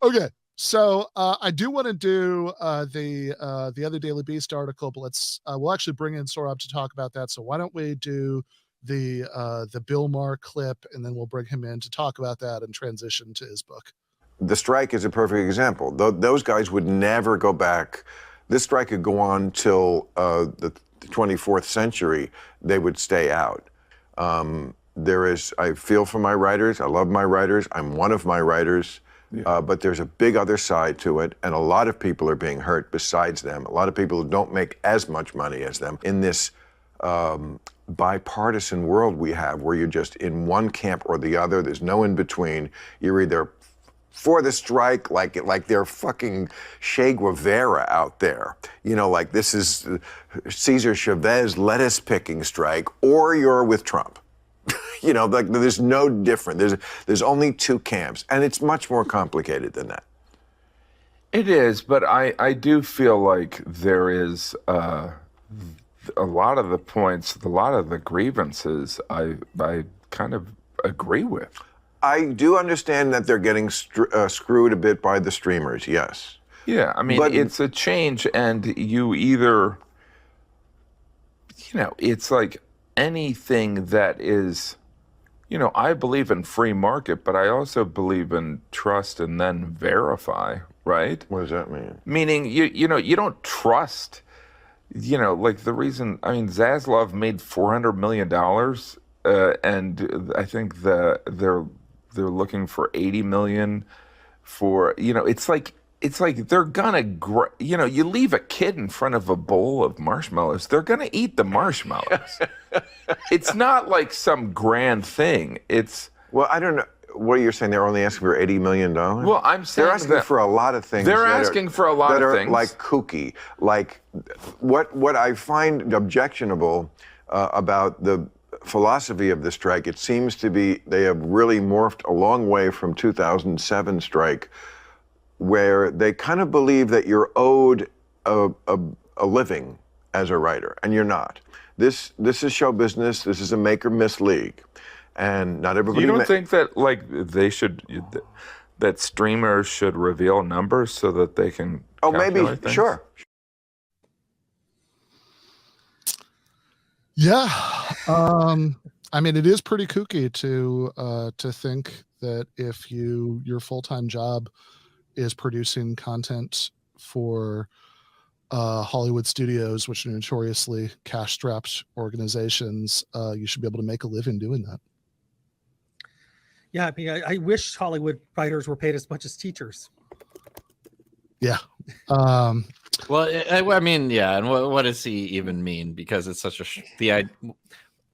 Okay. So I do want to do the other Daily Beast article, but we'll actually bring in Sohrab to talk about that. So why don't we do the Bill Maher clip, and then we'll bring him in to talk about that and transition to his book. The strike is a perfect example. Those guys would never go back. This strike could go on till the 24th century. They would stay out. I feel for my writers. I love my writers. I'm one of my writers. Yeah. But there's a big other side to it, and a lot of people are being hurt besides them. A lot of people who don't make as much money as them in this bipartisan world we have, where you're just in one camp or the other. There's no in between. You're either for the strike, like they're fucking Che Guevara out there, like this is Cesar Chavez lettuce picking strike, or you're with Trump. Like there's no different. There's only two camps, and it's much more complicated than that. It is, but I do feel like there is a lot of the points, a lot of the grievances I kind of agree with. I do understand that they're getting screwed a bit by the streamers, yes. Yeah, I mean, it's a change, and you either, it's like anything that is, I believe in free market, but I also believe in trust and then verify, right? What does that mean? Meaning, you don't trust, like the reason, Zaslav made $400 million, and I think they're looking for 80 million for, it's like they're gonna, you leave a kid in front of a bowl of marshmallows, they're gonna eat the marshmallows. It's not like some grand thing. Well, I don't know. What are you saying? They're only asking for $80 million? Well, I'm saying they're asking for a lot of things. They're asking for a lot of things. Like kooky. Like what I find objectionable about the philosophy of the strike, it seems to be they have really morphed a long way from 2007 strike, where they kind of believe that you're owed a living as a writer, and you're not. This is show business. This is a make or miss league, and not everybody. You don't think that that streamers should reveal numbers so that they can? Oh, maybe things? Sure. Yeah, it is pretty kooky to think that if your full-time job is producing content for Hollywood studios, which are notoriously cash-strapped organizations, you should be able to make a living doing that. Yeah, I wish Hollywood writers were paid as much as teachers. Yeah. Well, yeah, and what does he even mean? Because it's such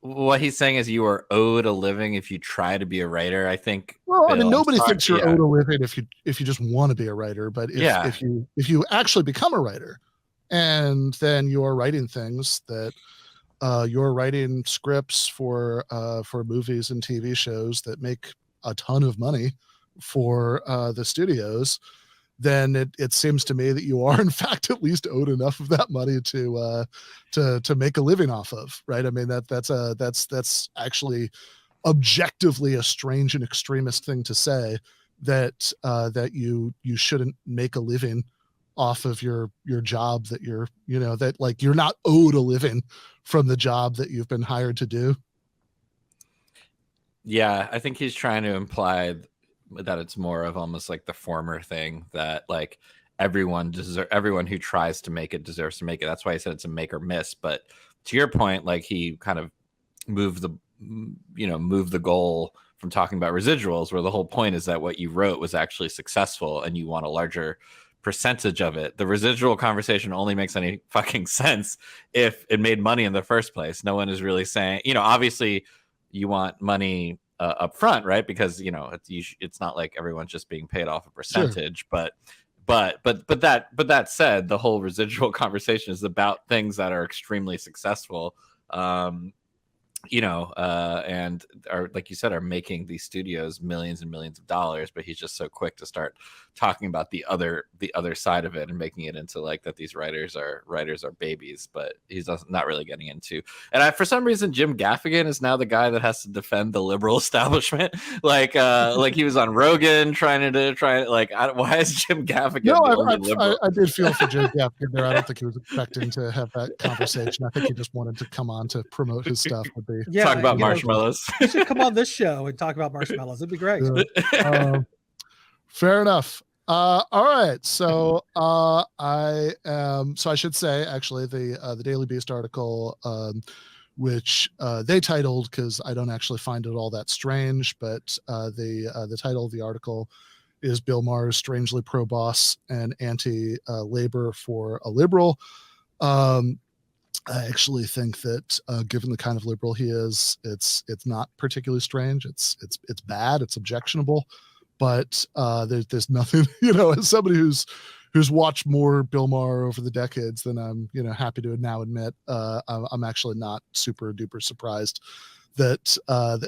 what he's saying is you are owed a living if you try to be a writer. I think. Well, nobody thinks you're owed a living if you just want to be a writer, but if you actually become a writer, and then you're writing things that you're writing scripts for movies and TV shows that make a ton of money for the studios, then it seems to me that you are in fact at least owed enough of that money to make a living off of, right? That's actually objectively a strange and extremist thing to say, that you shouldn't make a living off of your job, that you're not owed a living from the job that you've been hired to do. Yeah, I think he's trying to imply that it's more of almost like the former thing, that like everyone who tries to make it deserves to make it. That's why I said it's a make or miss. But to your point, like he kind of moved the goal from talking about residuals, where the whole point is that what you wrote was actually successful and you want a larger percentage of it. The residual conversation only makes any fucking sense if it made money in the first place. No one is really saying, obviously you want money up front, right? Because it's not like everyone's just being paid off a percentage. Sure. But that said, the whole residual conversation is about things that are extremely successful. and are, like you said, are making these studios millions and millions of dollars, but he's just so quick to start talking about the other side of it and making it into like that these writers are babies, but he's not really getting into. And for some reason, Jim Gaffigan is now the guy that has to defend the liberal establishment. Like he was on Rogan why is Jim Gaffigan the only liberal? I did feel for Jim Gaffigan there. I don't think he was expecting to have that conversation. I think he just wanted to come on to promote his stuff. Talk about marshmallows. You should come on this show and talk about marshmallows. It'd be great. Fair enough. All right. So I should say actually the Daily Beast article, which they titled, because I don't actually find it all that strange, but the title of the article is Bill Maher's strangely pro-boss and anti-labor for a liberal. I actually think that given the kind of liberal he is, it's not particularly strange. It's bad. It's objectionable, but there's nothing, as somebody who's watched more Bill Maher over the decades than I'm happy to now admit, I'm actually not super duper surprised that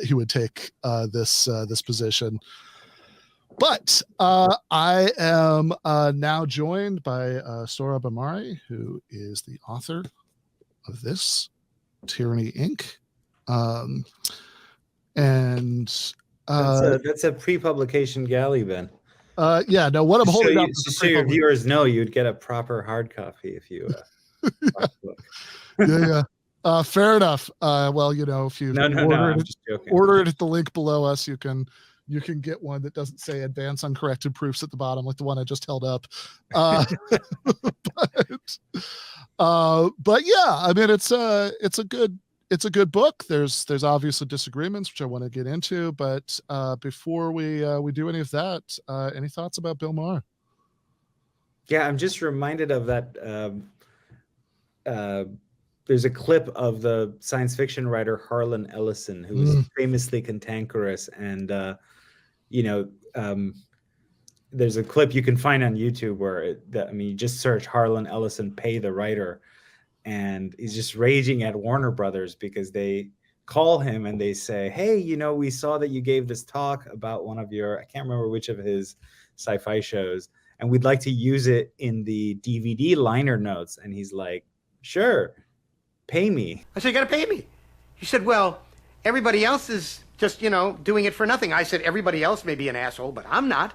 he would take this position. But I am now joined by Sohrab Ahmari, who is the author of this, Tyranny Inc. That's a pre-publication galley, Ben. Yeah, no, what I'm holding up is so your viewers know you'd get a proper hard copy if you yeah. Fair enough. Well, if you order it at the link below us, you can get one that doesn't say advance uncorrected proofs at the bottom, like the one I just held up. But yeah, I mean, it's a good book. There's obviously disagreements, which I want to get into, but before we do any of that, any thoughts about Bill Maher? Yeah, I'm just reminded of that. There's a clip of the science fiction writer Harlan Ellison, who was famously cantankerous, and there's a clip you can find on YouTube where you just search Harlan Ellison pay the writer, and he's just raging at Warner Brothers because they call him and they say, hey, we saw that you gave this talk about one of your, I can't remember which of his sci-fi shows, and we'd like to use it in the DVD liner notes. And he's like, sure, pay me. I said, you got to pay me. He said, well, everybody else is just, doing it for nothing. I said, everybody else may be an asshole, but I'm not.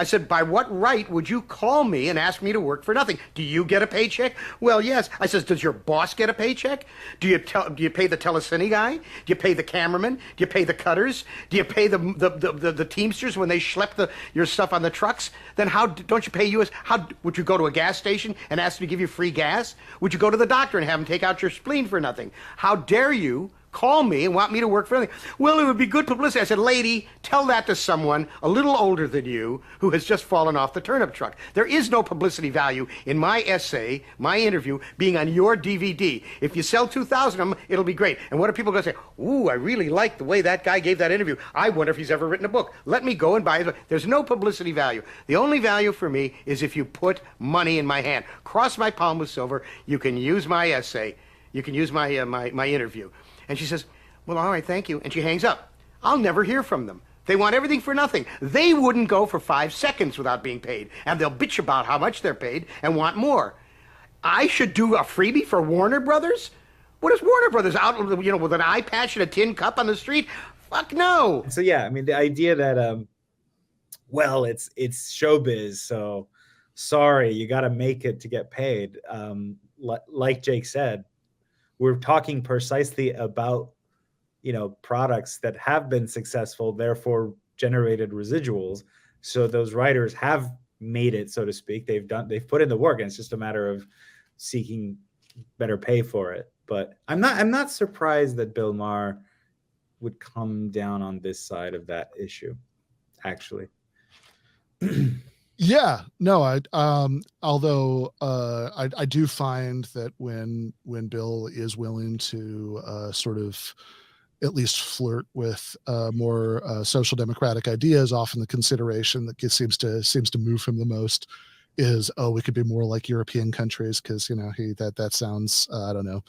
I said, by what right would you call me and ask me to work for nothing? Do you get a paycheck? Well, yes. I says, does your boss get a paycheck? Do you pay the telecine guy? Do you pay the cameraman? Do you pay the cutters? Do you pay the teamsters when they schlep your stuff on the trucks? Then how don't you pay US? How would you go to a gas station and ask them to give you free gas? Would you go to the doctor and have them take out your spleen for nothing? How dare you call me and want me to work for anything? Well, it would be good publicity. I said, lady, tell that to someone a little older than you who has just fallen off the turnip truck. There is no publicity value in my essay, my interview, being on your DVD. If you sell 2,000 of them, it'll be great. And what are people going to say? Ooh, I really like the way that guy gave that interview. I wonder if he's ever written a book. Let me go and buy it. There's no publicity value. The only value for me is if you put money in my hand. Cross my palm with silver. You can use my essay. You can use my interview. And she says, well, all right, thank you. And she hangs up. I'll never hear from them. They want everything for nothing. They wouldn't go for 5 seconds without being paid. And they'll bitch about how much they're paid and want more. I should do a freebie for Warner Brothers? What is Warner Brothers out, with an eye patch and a tin cup on the street? Fuck no. So, yeah, I mean, the idea that, it's showbiz, so sorry, you got to make it to get paid. Like Jake said, we're talking precisely about, products that have been successful, therefore generated residuals. So those writers have made it, so to speak. They've put in the work, and it's just a matter of seeking better pay for it. But I'm not surprised that Bill Maher would come down on this side of that issue, actually. Yeah, no, I do find that when Bill is willing to sort of at least flirt with more social democratic ideas, often the consideration that seems to move him the most is, oh, we could be more like European countries because, you know, that sounds, I don't know,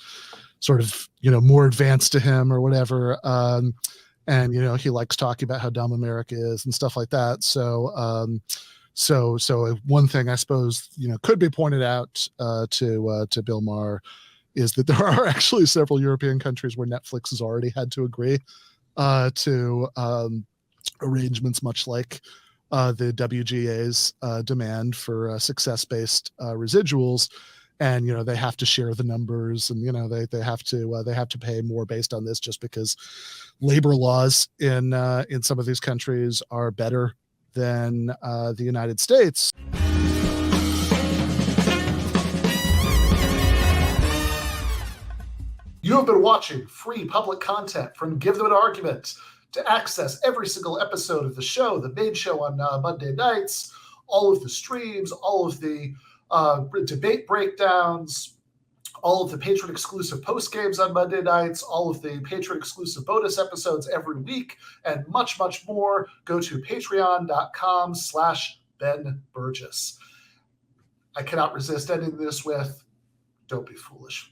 sort of, you know, more advanced to him or whatever. And, you know, he likes talking about how dumb America is and stuff like that. So, so one thing I suppose, you know, could be pointed out to Bill Maher is that there are actually several European countries where Netflix has already had to agree to arrangements much like the WGA's demand for success-based residuals, and you know they have to share the numbers, and you know they have to pay more based on this just because labor laws in some of these countries are better than the United States. You have been watching free public content from Give Them an Argument. To access every single episode of the show, the main show on Monday nights, all of the streams, all of the debate breakdowns, all of the patron-exclusive post-games on Monday nights, all of the patron-exclusive bonus episodes every week, and much, much more, go to patreon.com/Ben Burgis. I cannot resist ending this with, don't be foolish.